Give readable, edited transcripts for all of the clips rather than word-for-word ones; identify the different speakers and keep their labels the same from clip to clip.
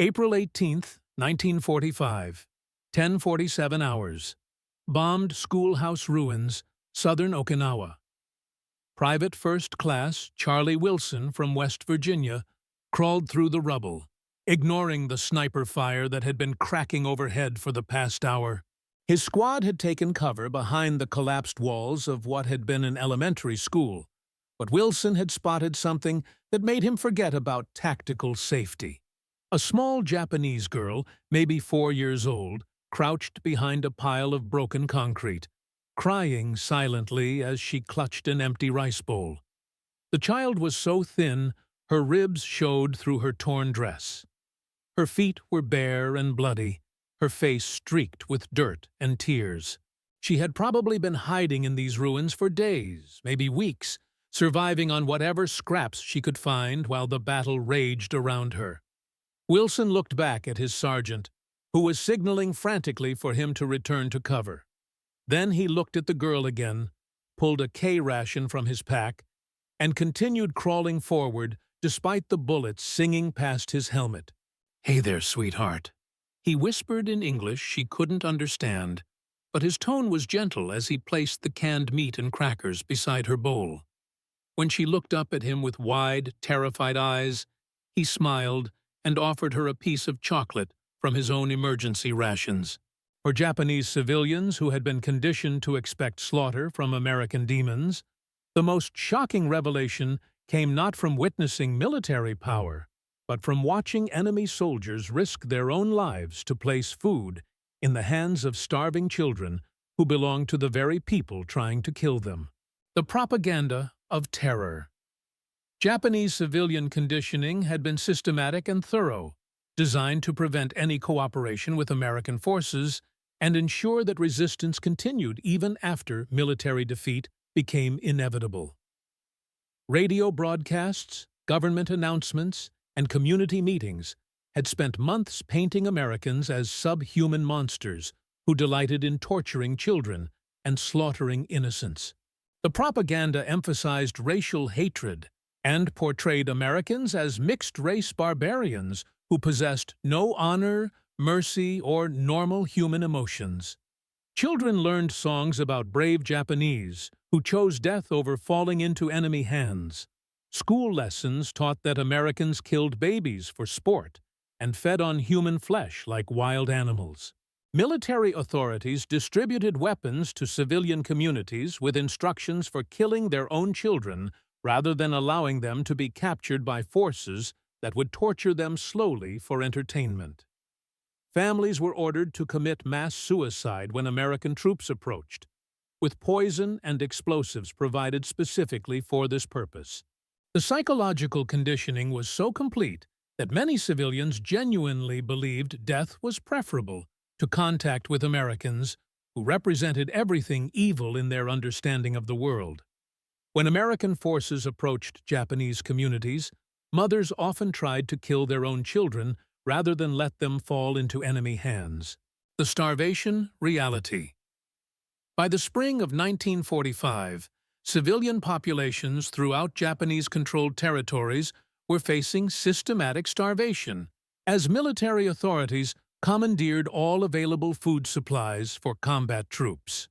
Speaker 1: April 18, 1945, 10:47 hours. Bombed schoolhouse ruins, southern Okinawa. Private First Class Charlie Wilson from West Virginia crawled through the rubble, ignoring the sniper fire that had been cracking overhead for the past hour. His squad had taken cover behind the collapsed walls of what had been an elementary school, but Wilson had spotted something that made him forget about tactical safety. A small Japanese girl, maybe 4 years old, crouched behind a pile of broken concrete, crying silently as she clutched an empty rice bowl. The child was so thin, her ribs showed through her torn dress. Her feet were bare and bloody, her face streaked with dirt and tears. She had probably been hiding in these ruins for days, maybe weeks, surviving on whatever scraps she could find while the battle raged around her. Wilson looked back at his sergeant, who was signaling frantically for him to return to cover. Then he looked at the girl again, pulled a K-ration from his pack, and continued crawling forward despite the bullets singing past his helmet. "Hey there, sweetheart," he whispered in English she couldn't understand, but his tone was gentle as he placed the canned meat and crackers beside her bowl. When she looked up at him with wide, terrified eyes, he smiled and offered her a piece of chocolate from his own emergency rations. For Japanese civilians who had been conditioned to expect slaughter from American demons, the most shocking revelation came not from witnessing military power, but from watching enemy soldiers risk their own lives to place food in the hands of starving children who belonged to the very people trying to kill them. The propaganda of terror. Japanese civilian conditioning had been systematic and thorough, designed to prevent any cooperation with American forces and ensure that resistance continued even after military defeat became inevitable. Radio broadcasts, government announcements, and community meetings had spent months painting Americans as subhuman monsters who delighted in torturing children and slaughtering innocents. The propaganda emphasized racial hatred and portrayed Americans as mixed-race barbarians who possessed no honor, mercy, or normal human emotions. Children learned songs about brave Japanese who chose death over falling into enemy hands. School lessons taught that Americans killed babies for sport and fed on human flesh like wild animals. Military authorities distributed weapons to civilian communities with instructions for killing their own children rather than allowing them to be captured by forces that would torture them slowly for entertainment. Families were ordered to commit mass suicide when American troops approached, with poison and explosives provided specifically for this purpose. The psychological conditioning was so complete that many civilians genuinely believed death was preferable to contact with Americans who represented everything evil in their understanding of the world. When American forces approached Japanese communities, mothers often tried to kill their own children rather than let them fall into enemy hands. The starvation reality. By the spring of 1945, civilian populations throughout Japanese-controlled territories were facing systematic starvation, as military authorities commandeered all available food supplies for combat troops.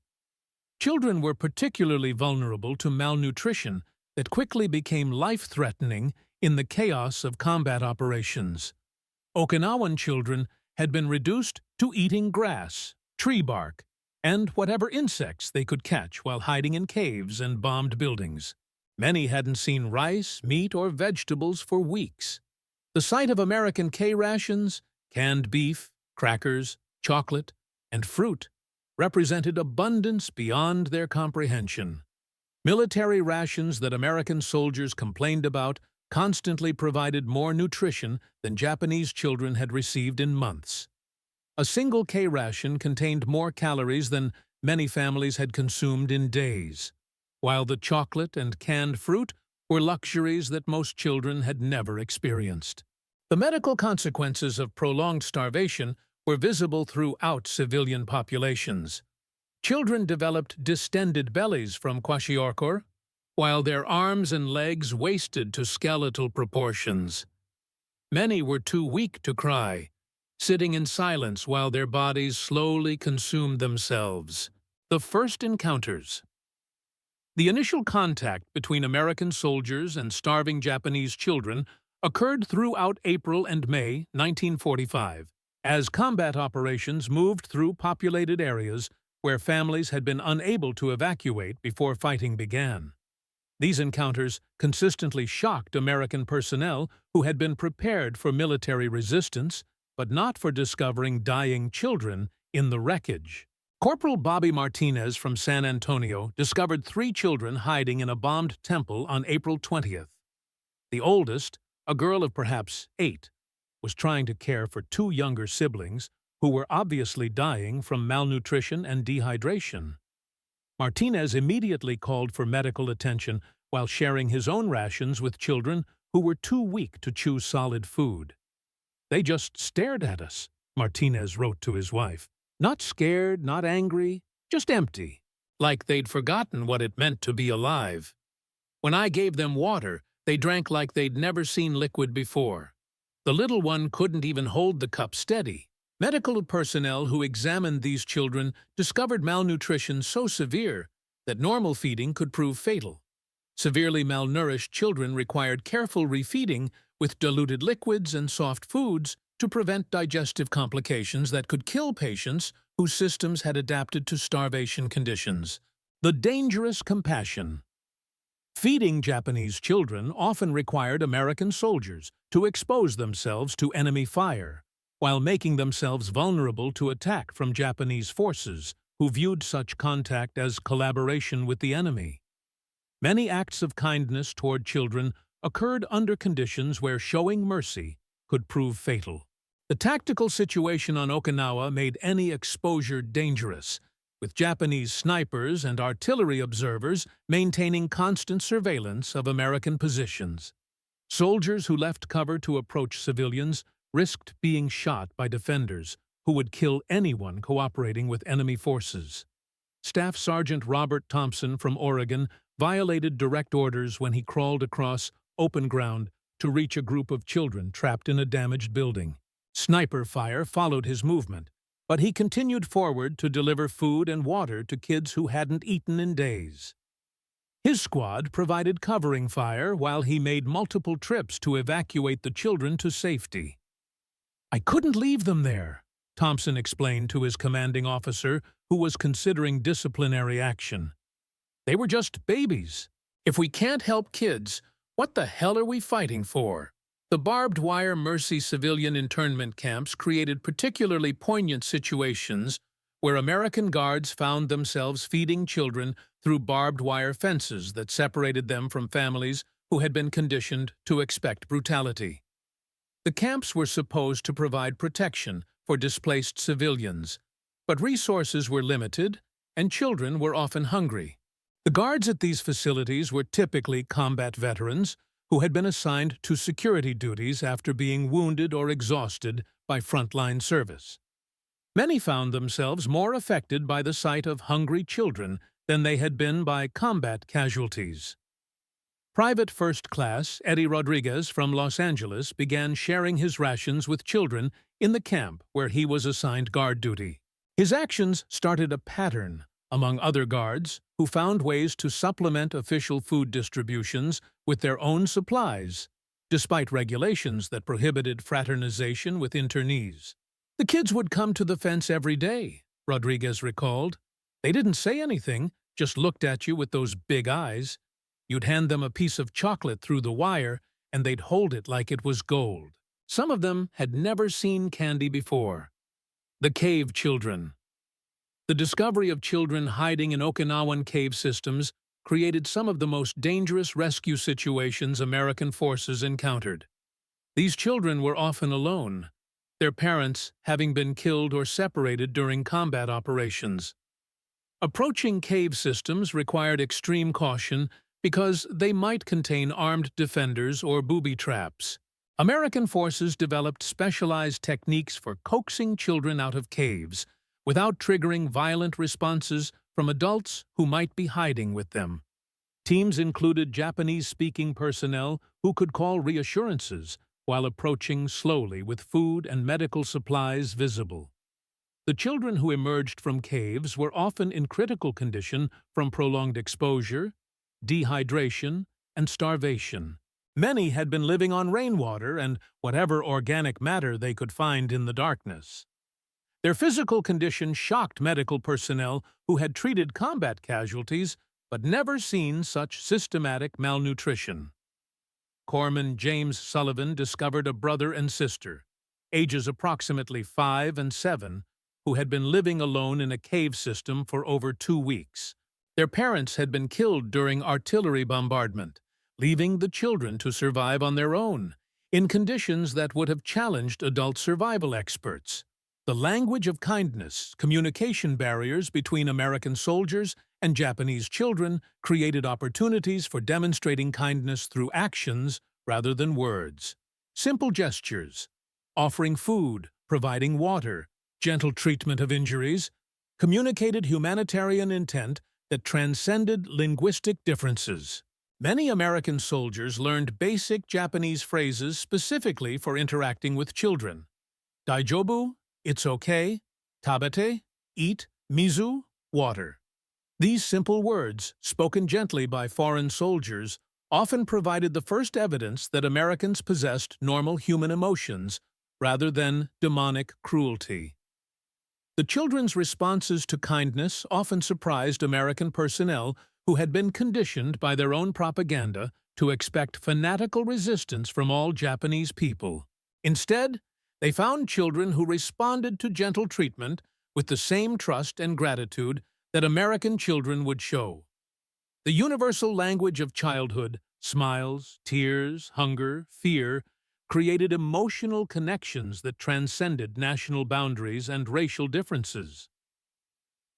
Speaker 1: Children were particularly vulnerable to malnutrition that quickly became life-threatening in the chaos of combat operations. Okinawan children had been reduced to eating grass, tree bark, and whatever insects they could catch while hiding in caves and bombed buildings. Many hadn't seen rice, meat, or vegetables for weeks. The sight of American K-rations, canned beef, crackers, chocolate, and fruit represented abundance beyond their comprehension. Military rations that American soldiers complained about constantly provided more nutrition than Japanese children had received in months. A single K-ration contained more calories than many families had consumed in days, while the chocolate and canned fruit were luxuries that most children had never experienced. The medical consequences of prolonged starvation were visible throughout civilian populations. Children developed distended bellies from kwashiorkor, while their arms and legs wasted to skeletal proportions. Many were too weak to cry, sitting in silence while their bodies slowly consumed themselves. The first encounters. The initial contact between American soldiers and starving Japanese children occurred throughout April and May 1945, as combat operations moved through populated areas where families had been unable to evacuate before fighting began. These encounters consistently shocked American personnel who had been prepared for military resistance, but not for discovering dying children in the wreckage. Corporal Bobby Martinez from San Antonio discovered 3 children hiding in a bombed temple on April 20th. The oldest, a girl of perhaps 8, was trying to care for 2 younger siblings who were obviously dying from malnutrition and dehydration. Martinez immediately called for medical attention while sharing his own rations with children who were too weak to chew solid food. "They just stared at us," Martinez wrote to his wife. "Not scared, not angry, just empty, like they'd forgotten what it meant to be alive. When I gave them water, they drank like they'd never seen liquid before. The little one couldn't even hold the cup steady." Medical personnel who examined these children discovered malnutrition so severe that normal feeding could prove fatal. Severely malnourished children required careful refeeding with diluted liquids and soft foods to prevent digestive complications that could kill patients whose systems had adapted to starvation conditions. The dangerous compassion. Feeding Japanese children often required American soldiers to expose themselves to enemy fire, while making themselves vulnerable to attack from Japanese forces, who viewed such contact as collaboration with the enemy. Many acts of kindness toward children occurred under conditions where showing mercy could prove fatal. The tactical situation on Okinawa made any exposure dangerous, with Japanese snipers and artillery observers maintaining constant surveillance of American positions. Soldiers who left cover to approach civilians risked being shot by defenders who would kill anyone cooperating with enemy forces. Staff Sergeant Robert Thompson from Oregon violated direct orders when he crawled across open ground to reach a group of children trapped in a damaged building. Sniper fire followed his movement, but he continued forward to deliver food and water to kids who hadn't eaten in days. His squad provided covering fire while he made multiple trips to evacuate the children to safety. "I couldn't leave them there," Thompson explained to his commanding officer, who was considering disciplinary action. "They were just babies. If we can't help kids, what the hell are we fighting for?" The barbed wire Mercy civilian internment camps created particularly poignant situations where American guards found themselves feeding children through barbed wire fences that separated them from families who had been conditioned to expect brutality. The camps were supposed to provide protection for displaced civilians, but resources were limited and children were often hungry. The guards at these facilities were typically combat veterans who had been assigned to security duties after being wounded or exhausted by frontline service. Many found themselves more affected by the sight of hungry children than they had been by combat casualties. Private First Class Eddie Rodriguez from Los Angeles began sharing his rations with children in the camp where he was assigned guard duty. His actions started a pattern among other guards who found ways to supplement official food distributions with their own supplies, despite regulations that prohibited fraternization with internees. "The kids would come to the fence every day," Rodriguez recalled. "They didn't say anything, just looked at you with those big eyes. You'd hand them a piece of chocolate through the wire, and they'd hold it like it was gold." Some of them had never seen candy before. The cave children. The discovery of children hiding in Okinawan cave systems created some of the most dangerous rescue situations American forces encountered. These children were often alone, their parents having been killed or separated during combat operations. Approaching cave systems required extreme caution because they might contain armed defenders or booby traps. American forces developed specialized techniques for coaxing children out of caves without triggering violent responses from adults who might be hiding with them. Teams included Japanese-speaking personnel who could call reassurances, while approaching slowly with food and medical supplies visible. The children who emerged from caves were often in critical condition from prolonged exposure, dehydration, and starvation. Many had been living on rainwater and whatever organic matter they could find in the darkness. Their physical condition shocked medical personnel who had treated combat casualties but never seen such systematic malnutrition. Corpsman James Sullivan discovered a brother and sister, ages approximately 5 and 7, who had been living alone in a cave system for over 2 weeks. Their parents had been killed during artillery bombardment, leaving the children to survive on their own, in conditions that would have challenged adult survival experts. The language of kindness, communication barriers between American soldiers and Japanese children created opportunities for demonstrating kindness through actions rather than words. Simple gestures, offering food, providing water, gentle treatment of injuries, communicated humanitarian intent that transcended linguistic differences. Many American soldiers learned basic Japanese phrases specifically for interacting with children. Daijobu, it's okay, tabete, eat, mizu, water. These simple words, spoken gently by foreign soldiers, often provided the first evidence that Americans possessed normal human emotions rather than demonic cruelty. The children's responses to kindness often surprised American personnel who had been conditioned by their own propaganda to expect fanatical resistance from all Japanese people. Instead, they found children who responded to gentle treatment with the same trust and gratitude that American children would show. The universal language of childhood, smiles, tears, hunger, fear, created emotional connections that transcended national boundaries and racial differences.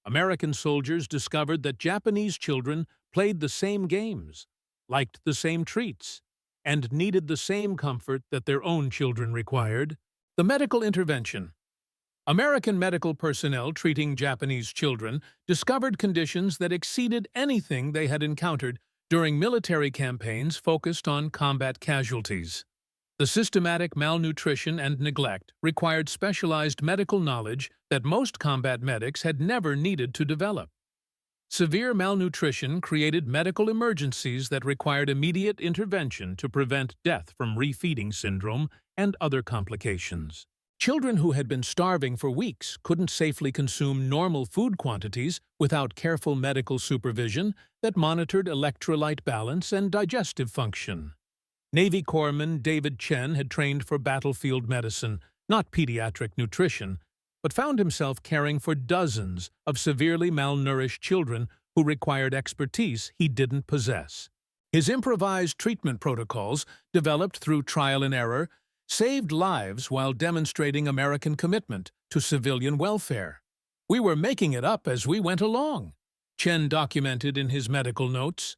Speaker 1: American soldiers discovered that Japanese children played the same games, liked the same treats, and needed the same comfort that their own children required. The medical intervention. American medical personnel treating Japanese children discovered conditions that exceeded anything they had encountered during military campaigns focused on combat casualties. The systematic malnutrition and neglect required specialized medical knowledge that most combat medics had never needed to develop. Severe malnutrition created medical emergencies that required immediate intervention to prevent death from refeeding syndrome and other complications. Children who had been starving for weeks couldn't safely consume normal food quantities without careful medical supervision that monitored electrolyte balance and digestive function. Navy Corpsman David Chen had trained for battlefield medicine, not pediatric nutrition, but found himself caring for dozens of severely malnourished children who required expertise he didn't possess. His improvised treatment protocols, developed through trial and error, saved lives while demonstrating American commitment to civilian welfare. "We were making it up as we went along," Chen documented in his medical notes.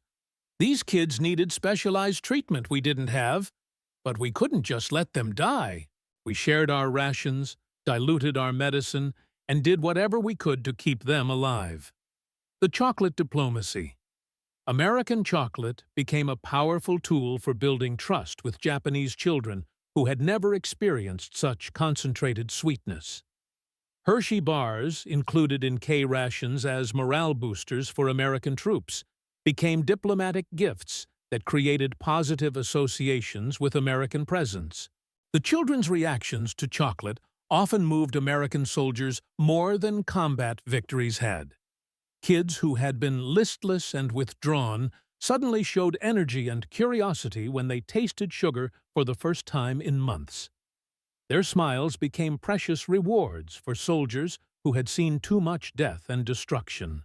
Speaker 1: "These kids needed specialized treatment we didn't have, but we couldn't just let them die. We shared our rations, diluted our medicine, and did whatever we could to keep them alive." The chocolate diplomacy. American chocolate became a powerful tool for building trust with Japanese children who had never experienced such concentrated sweetness. Hershey bars, included in K rations as morale boosters for American troops, became diplomatic gifts that created positive associations with American presence. The children's reactions to chocolate often moved American soldiers more than combat victories had. Kids who had been listless and withdrawn suddenly showed energy and curiosity when they tasted sugar for the first time in months. Their smiles became precious rewards for soldiers who had seen too much death and destruction.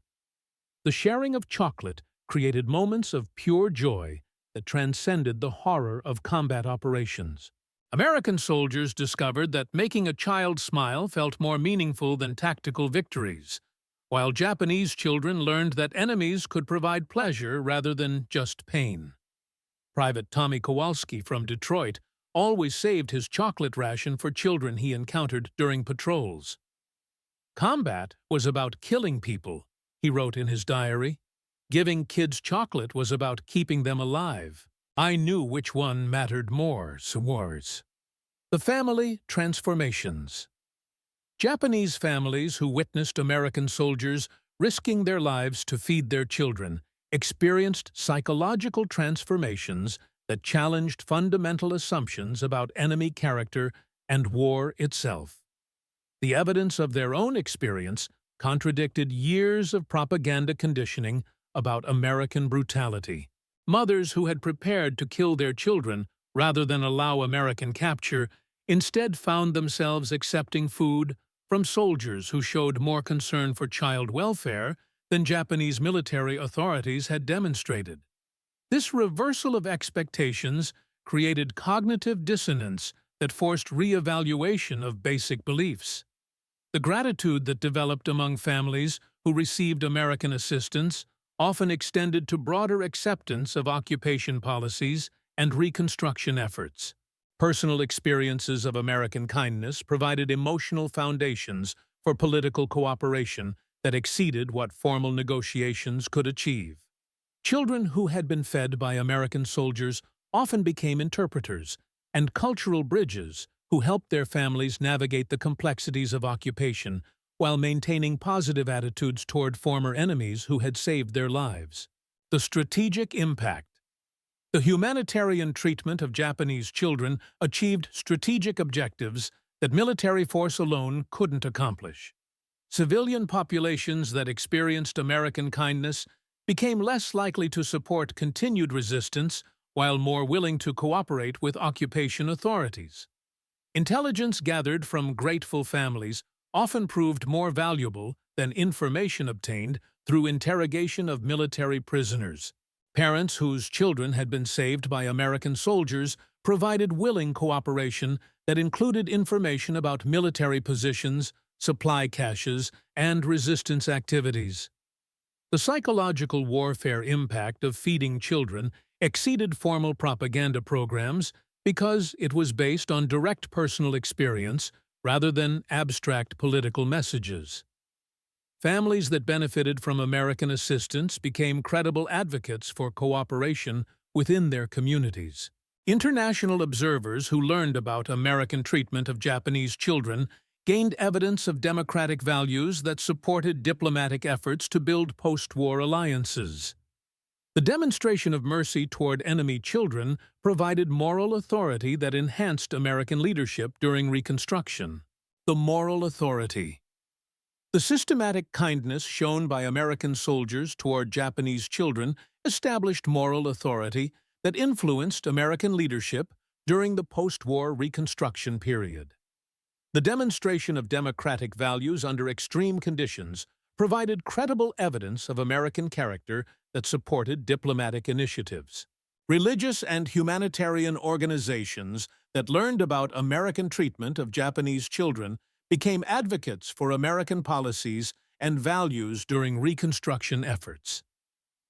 Speaker 1: The sharing of chocolate created moments of pure joy that transcended the horror of combat operations. American soldiers discovered that making a child smile felt more meaningful than tactical victories, while Japanese children learned that enemies could provide pleasure rather than just pain. Private Tommy Kowalski from Detroit always saved his chocolate ration for children he encountered during patrols. "Combat was about killing people," he wrote in his diary. "Giving kids chocolate was about keeping them alive. I knew which one mattered more, Sewars." The family transformations. Japanese families who witnessed American soldiers risking their lives to feed their children experienced psychological transformations that challenged fundamental assumptions about enemy character and war itself. The evidence of their own experience contradicted years of propaganda conditioning about American brutality. Mothers who had prepared to kill their children rather than allow American capture instead found themselves accepting food from soldiers who showed more concern for child welfare than Japanese military authorities had demonstrated. This reversal of expectations created cognitive dissonance that forced re-evaluation of basic beliefs. The gratitude that developed among families who received American assistance often extended to broader acceptance of occupation policies and reconstruction efforts. Personal experiences of American kindness provided emotional foundations for political cooperation that exceeded what formal negotiations could achieve. Children who had been fed by American soldiers often became interpreters and cultural bridges who helped their families navigate the complexities of occupation while maintaining positive attitudes toward former enemies who had saved their lives. The strategic impact. The humanitarian treatment of Japanese children achieved strategic objectives that military force alone couldn't accomplish. Civilian populations that experienced American kindness became less likely to support continued resistance while more willing to cooperate with occupation authorities. Intelligence gathered from grateful families often proved more valuable than information obtained through interrogation of military prisoners. Parents whose children had been saved by American soldiers provided willing cooperation that included information about military positions, supply caches, and resistance activities. The psychological warfare impact of feeding children exceeded formal propaganda programs because it was based on direct personal experience rather than abstract political messages. Families that benefited from American assistance became credible advocates for cooperation within their communities. International observers who learned about American treatment of Japanese children gained evidence of democratic values that supported diplomatic efforts to build post-war alliances. The demonstration of mercy toward enemy children provided moral authority that enhanced American leadership during Reconstruction. The moral authority. The systematic kindness shown by American soldiers toward Japanese children established moral authority that influenced American leadership during the post-war Reconstruction period. The demonstration of democratic values under extreme conditions provided credible evidence of American character that supported diplomatic initiatives. Religious and humanitarian organizations that learned about American treatment of Japanese children became advocates for American policies and values during Reconstruction efforts.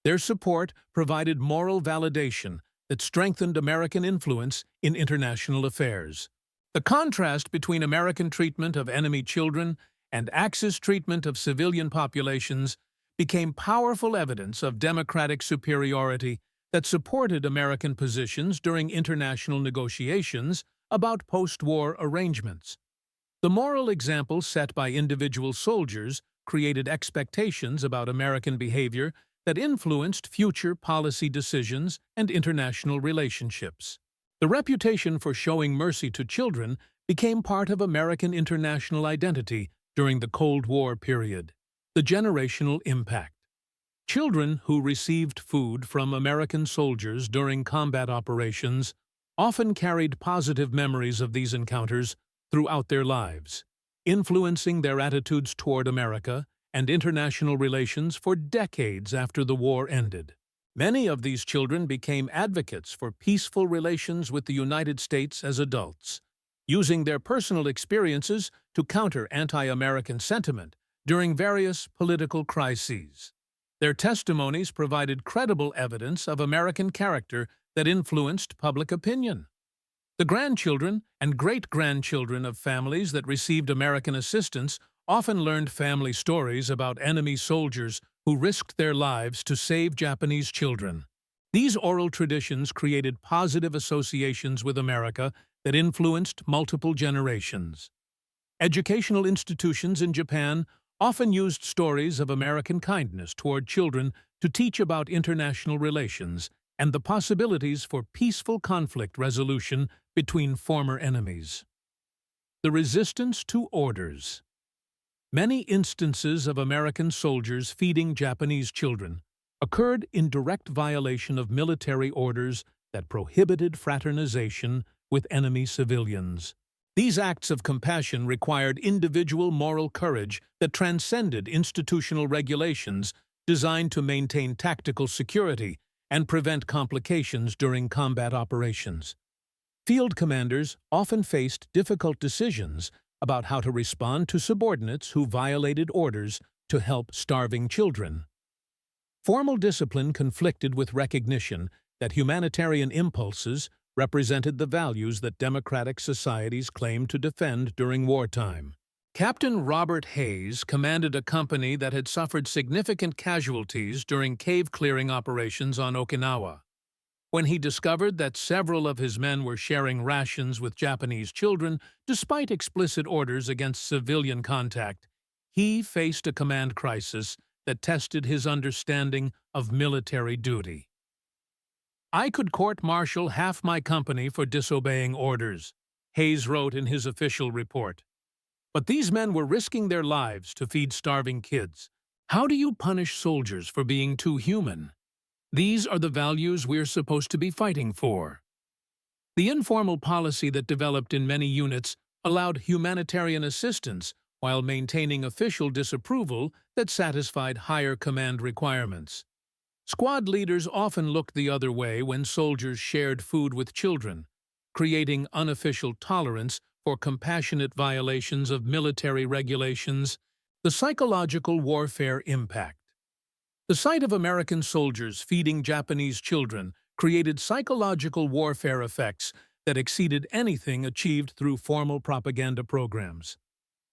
Speaker 1: Their support provided moral validation that strengthened American influence in international affairs. The contrast between American treatment of enemy children and Axis treatment of civilian populations became powerful evidence of democratic superiority that supported American positions during international negotiations about post-war arrangements. The moral example set by individual soldiers created expectations about American behavior that influenced future policy decisions and international relationships. The reputation for showing mercy to children became part of American international identity during the Cold War period. The generational impact. Children who received food from American soldiers during combat operations often carried positive memories of these encounters throughout their lives, influencing their attitudes toward America and international relations for decades after the war ended. Many of these children became advocates for peaceful relations with the United States as adults, using their personal experiences to counter anti-American sentiment during various political crises. Their testimonies provided credible evidence of American character that influenced public opinion. The grandchildren and great-grandchildren of families that received American assistance often learned family stories about enemy soldiers who risked their lives to save Japanese children. These oral traditions created positive associations with America that influenced multiple generations. Educational institutions in Japan often used stories of American kindness toward children to teach about international relations and the possibilities for peaceful conflict resolution between former enemies. The resistance to orders. Many instances of American soldiers feeding Japanese children occurred in direct violation of military orders that prohibited fraternization with enemy civilians. These acts of compassion required individual moral courage that transcended institutional regulations designed to maintain tactical security and prevent complications during combat operations. Field commanders often faced difficult decisions about how to respond to subordinates who violated orders to help starving children. Formal discipline conflicted with recognition that humanitarian impulses represented the values that democratic societies claimed to defend during wartime. Captain Robert Hayes commanded a company that had suffered significant casualties during cave-clearing operations on Okinawa. When he discovered that several of his men were sharing rations with Japanese children, despite explicit orders against civilian contact, he faced a command crisis that tested his understanding of military duty. "I could court-martial half my company for disobeying orders," Hayes wrote in his official report. "But these men were risking their lives to feed starving kids. How do you punish soldiers for being too human? These are the values we're supposed to be fighting for." The informal policy that developed in many units allowed humanitarian assistance while maintaining official disapproval that satisfied higher command requirements. Squad leaders often looked the other way when soldiers shared food with children, creating unofficial tolerance for compassionate violations of military regulations. The psychological warfare impact. The sight of American soldiers feeding Japanese children created psychological warfare effects that exceeded anything achieved through formal propaganda programs.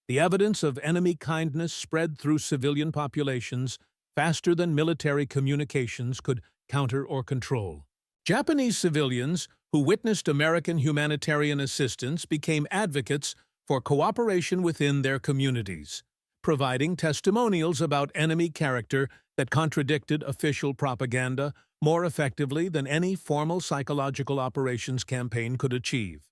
Speaker 1: The evidence of enemy kindness spread through civilian populations faster than military communications could counter or control. Japanese civilians who witnessed American humanitarian assistance became advocates for cooperation within their communities, providing testimonials about enemy character that contradicted official propaganda more effectively than any formal psychological operations campaign could achieve.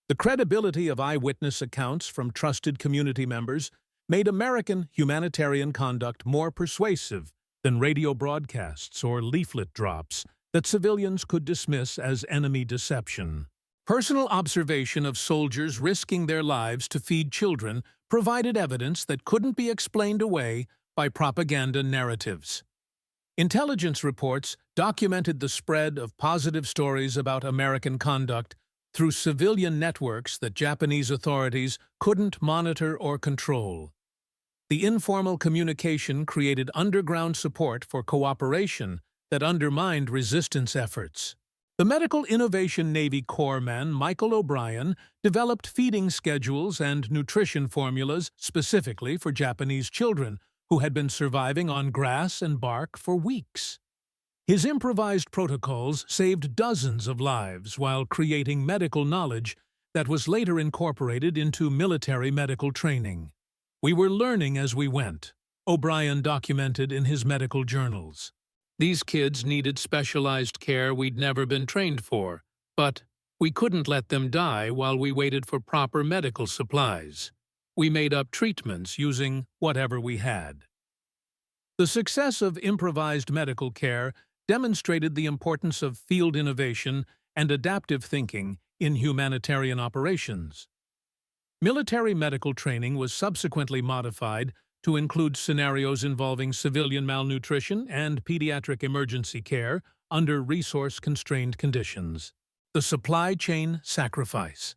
Speaker 1: The credibility of eyewitness accounts from trusted community members made American humanitarian conduct more persuasive than radio broadcasts or leaflet drops that civilians could dismiss as enemy deception. Personal observation of soldiers risking their lives to feed children provided evidence that couldn't be explained away by propaganda narratives. Intelligence reports documented the spread of positive stories about American conduct through civilian networks that Japanese authorities couldn't monitor or control. The informal communication created underground support for cooperation that undermined resistance efforts. The Medical Innovation Navy Corpsman Michael O'Brien developed feeding schedules and nutrition formulas specifically for Japanese children who had been surviving on grass and bark for weeks. His improvised protocols saved dozens of lives while creating medical knowledge that was later incorporated into military medical training. "We were learning as we went," O'Brien documented in his medical journals. "These kids needed specialized care we'd never been trained for, but we couldn't let them die while we waited for proper medical supplies. We made up treatments using whatever we had." The success of improvised medical care demonstrated the importance of field innovation and adaptive thinking in humanitarian operations. Military medical training was subsequently modified to include scenarios involving civilian malnutrition and pediatric emergency care under resource-constrained conditions. The supply chain sacrifice.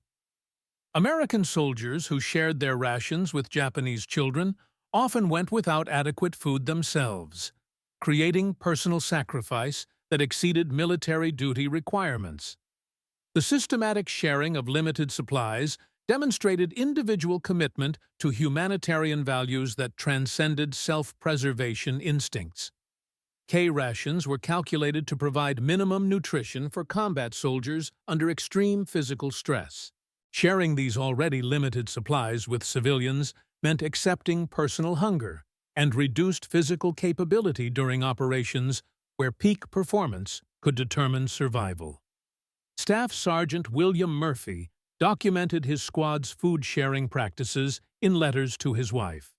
Speaker 1: American soldiers who shared their rations with Japanese children often went without adequate food themselves, creating personal sacrifice that exceeded military duty requirements. The systematic sharing of limited supplies demonstrated individual commitment to humanitarian values that transcended self-preservation instincts. K rations were calculated to provide minimum nutrition for combat soldiers under extreme physical stress. Sharing these already limited supplies with civilians meant accepting personal hunger and reduced physical capability during operations where peak performance could determine survival. Staff Sergeant William Murphy documented his squad's food-sharing practices in letters to his wife.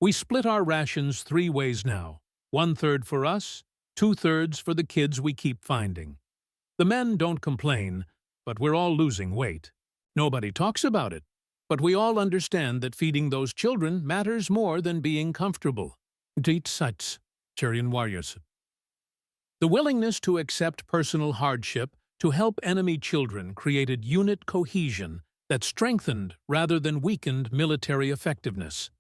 Speaker 1: "We split our rations 3 ways now. 1/3 for us, 2/3 for the kids we keep finding. The men don't complain, but we're all losing weight. Nobody talks about it, but we all understand that feeding those children matters more than being comfortable." The willingness to accept personal hardship to help enemy children created unit cohesion that strengthened rather than weakened military effectiveness.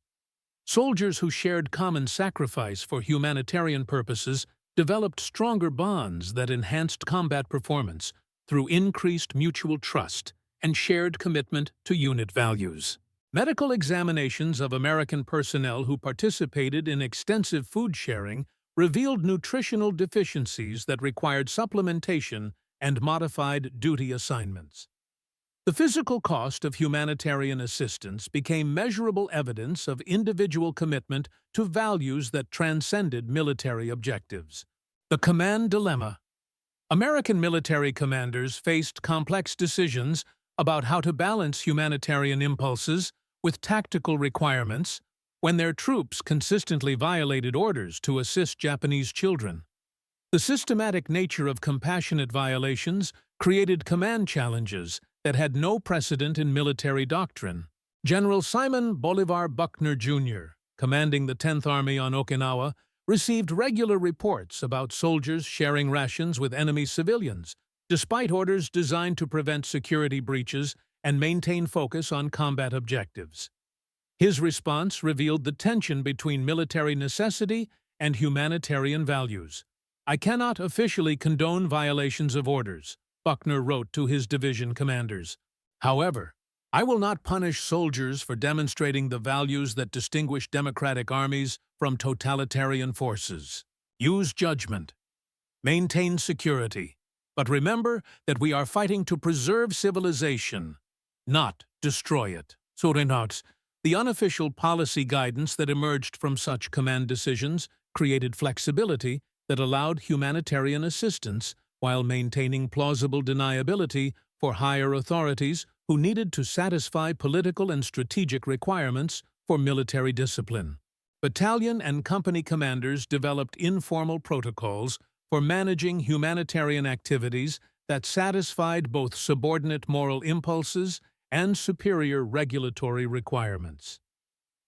Speaker 1: Soldiers who shared common sacrifice for humanitarian purposes developed stronger bonds that enhanced combat performance through increased mutual trust and shared commitment to unit values. Medical examinations of American personnel who participated in extensive food sharing revealed nutritional deficiencies that required supplementation and modified duty assignments. The physical cost of humanitarian assistance became measurable evidence of individual commitment to values that transcended military objectives. The command dilemma. American military commanders faced complex decisions about how to balance humanitarian impulses with tactical requirements when their troops consistently violated orders to assist Japanese children. The systematic nature of compassionate violations created command challenges that had no precedent in military doctrine. General Simon Bolivar Buckner, Jr., commanding the 10th Army on Okinawa, received regular reports about soldiers sharing rations with enemy civilians, despite orders designed to prevent security breaches and maintain focus on combat objectives. His response revealed the tension between military necessity and humanitarian values. "I cannot officially condone violations of orders," Buckner wrote to his division commanders. "However, I will not punish soldiers for demonstrating the values that distinguish democratic armies from totalitarian forces. Use judgment. Maintain security. But remember that we are fighting to preserve civilization, not destroy it." The unofficial policy guidance that emerged from such command decisions created flexibility that allowed humanitarian assistance while maintaining plausible deniability for higher authorities who needed to satisfy political and strategic requirements for military discipline. Battalion and company commanders developed informal protocols for managing humanitarian activities that satisfied both subordinate moral impulses and superior regulatory requirements.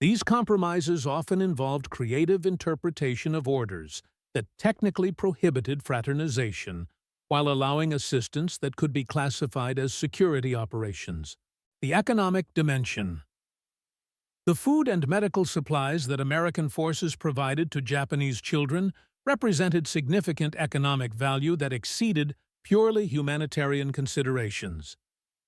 Speaker 1: These compromises often involved creative interpretation of orders that technically prohibited fraternization, while allowing assistance that could be classified as security operations. The economic dimension. The food and medical supplies that American forces provided to Japanese children represented significant economic value that exceeded purely humanitarian considerations.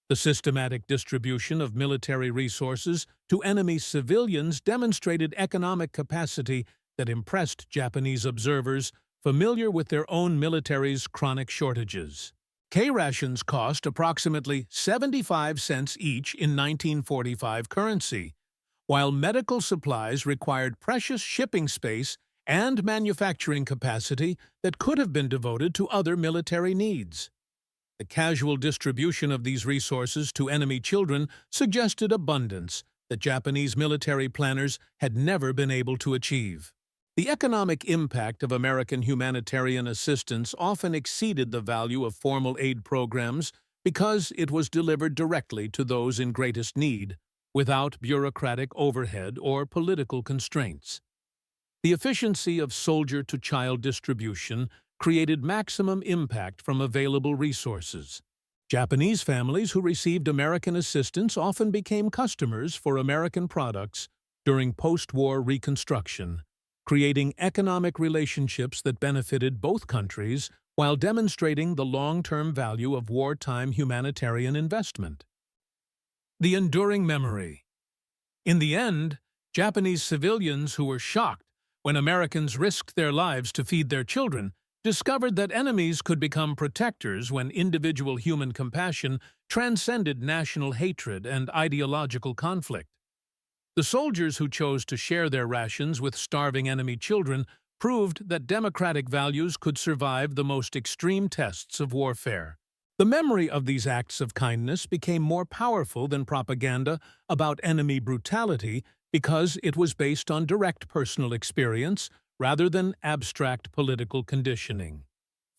Speaker 1: The systematic distribution of military resources to enemy civilians demonstrated economic capacity that impressed Japanese observers familiar with their own military's chronic shortages. K-rations cost approximately 75 cents each in 1945 currency, while medical supplies required precious shipping space and manufacturing capacity that could have been devoted to other military needs. The casual distribution of these resources to enemy children suggested abundance that Japanese military planners had never been able to achieve. The economic impact of American humanitarian assistance often exceeded the value of formal aid programs because it was delivered directly to those in greatest need, without bureaucratic overhead or political constraints. The efficiency of soldier-to-child distribution created maximum impact from available resources. Japanese families who received American assistance often became customers for American products during post-war reconstruction, creating economic relationships that benefited both countries while demonstrating the long-term value of wartime humanitarian investment. The enduring memory. In the end, Japanese civilians who were shocked when Americans risked their lives to feed their children, discovered that enemies could become protectors when individual human compassion transcended national hatred and ideological conflict. The soldiers who chose to share their rations with starving enemy children proved that democratic values could survive the most extreme tests of warfare. The memory of these acts of kindness became more powerful than propaganda about enemy brutality because it was based on direct personal experience rather than abstract political conditioning.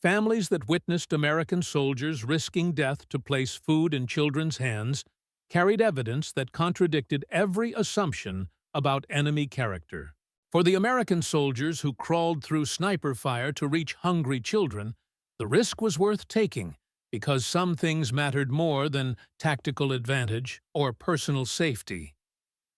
Speaker 1: Families that witnessed American soldiers risking death to place food in children's hands carried evidence that contradicted every assumption about enemy character. For the American soldiers who crawled through sniper fire to reach hungry children, the risk was worth taking because some things mattered more than tactical advantage or personal safety.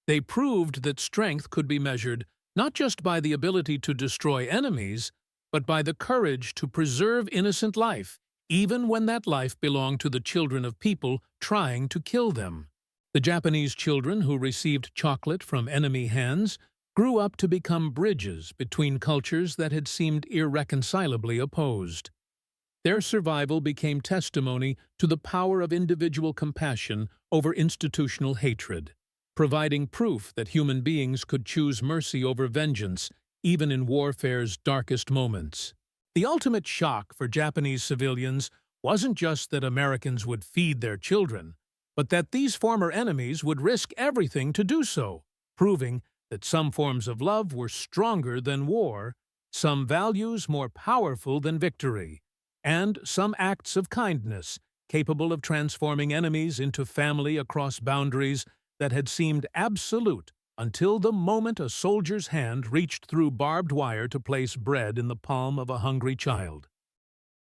Speaker 1: They proved that strength could be measured not just by the ability to destroy enemies, but by the courage to preserve innocent life, even when that life belonged to the children of people trying to kill them. The Japanese children who received chocolate from enemy hands grew up to become bridges between cultures that had seemed irreconcilably opposed. Their survival became testimony to the power of individual compassion over institutional hatred, providing proof that human beings could choose mercy over vengeance, even in warfare's darkest moments. The ultimate shock for Japanese civilians wasn't just that Americans would feed their children, but that these former enemies would risk everything to do so, proving that some forms of love were stronger than war, some values more powerful than victory, and some acts of kindness capable of transforming enemies into family across boundaries that had seemed absolute until the moment a soldier's hand reached through barbed wire to place bread in the palm of a hungry child.